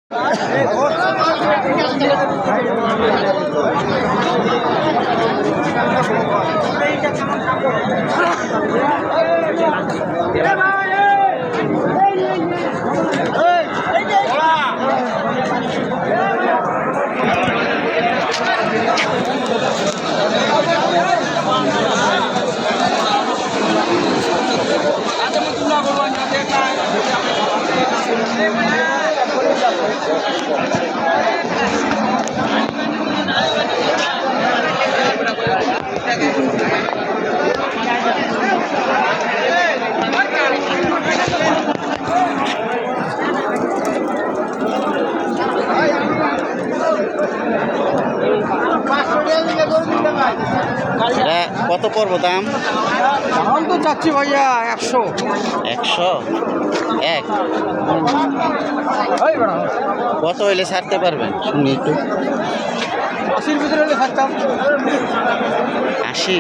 কত পড়বো দাম? দাম তো চাচ্ছি ভাইয়া 100। 100 এক। কত হইলে ছাড়তে পারবেন শুনি একটু? 80-র ভিতরে হলে ছাড়তাম। 80?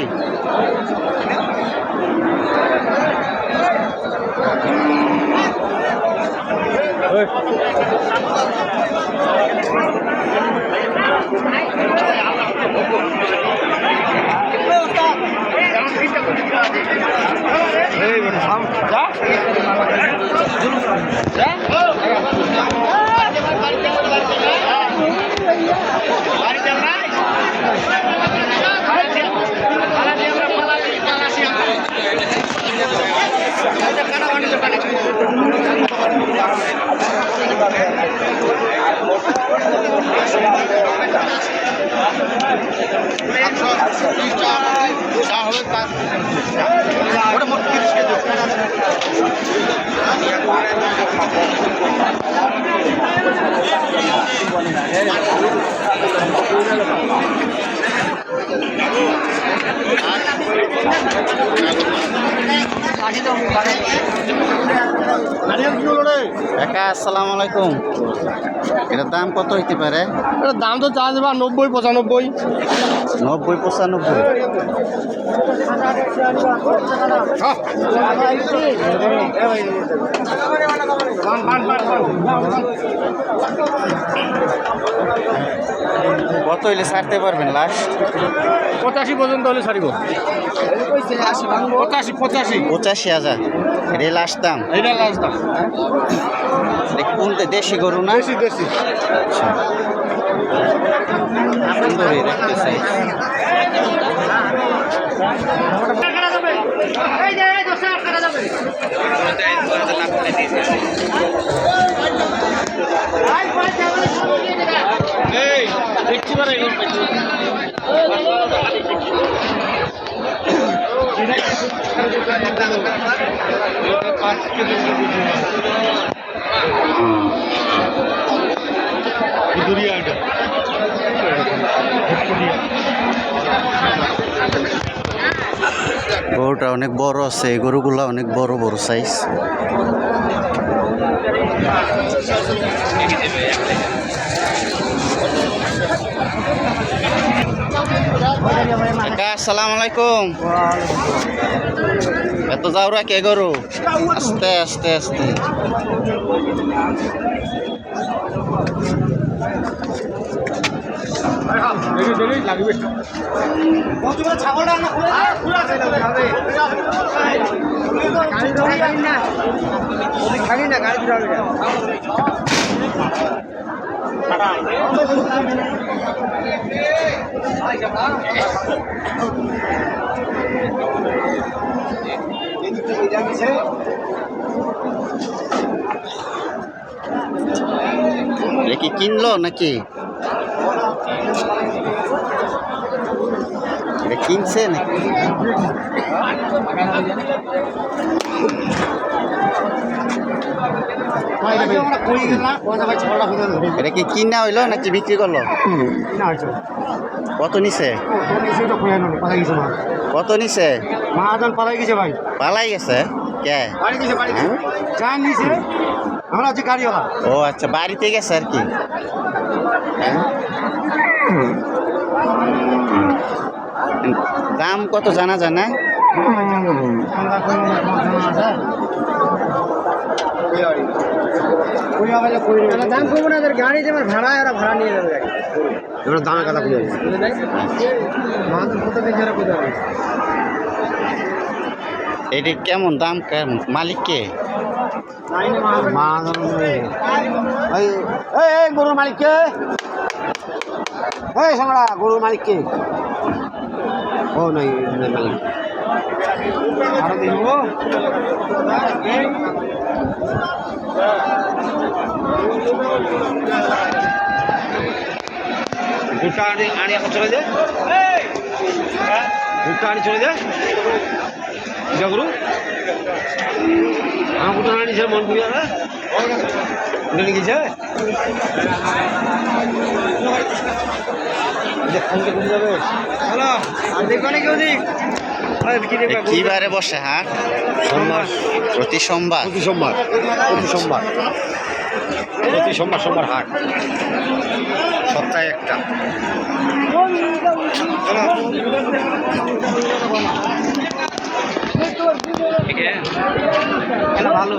কাকা আসসালামু আলাইকুম। এটার দাম কত হইতে পারে? এটার দাম তো চার্জ বা 90-95। 90-95। কত হইলে ছাড়তে পারবেন লাস্ট? 85 পর্যন্ত হলে ছাড়িব। 85,000 এটা লাস্ট দাম? এইটা লাস্ট দাম। কোন দেশি গরু না? দেশি। আচ্ছা সুন্দরই দেখতেছি। গরুটা অনেক বড় আছে, এই গরুগুলা অনেক বড় বড় সাইজ। আসসালামু আলাইকুম। এত যাওরা কে গরু? আস্তে আস্তে আস্তে। কি কিনলো নাকি? কিনছে নাকি? এটা কি কিনা হইলো নাকি বিক্রি করলো? কত নিছে? কত নিছে? পালাই গেছে ভাই। পালাই গেছে কে? আমরা হচ্ছে গাড়িওয়ালা। ও আচ্ছা, বাড়িতে গেছে আর কি। দাম কত জানা যায় না? দাম কমবো না, এদের গাড়ি যেমন ভাড়া এরা ভাড়া নিয়ে যাবে। এবার দামের কথা বলে কত দেখে এরা কোথায় এটি কেমন দাম কেমন মালিককে? গরুর মালিককে, এই সামড়া গরুর মালিককে। ও নাই মালিক আরো দেখব। দুটা আনি এখন চলে যায়, দুটা আনি চলে যায় গরু। আমার কোথাও আনি ছিল মন করি আমরা নিয়ে গেছে যাবে। হ্যালো, আর দেখবে না কেউ দিক কি বারে বসে হাট? সোমবার, প্রতি সোমবার। প্রতি সোমবার, প্রতি সোমবার, প্রতি সোমবার সোমবার হাট, সপ্তাহে একটা। ভালো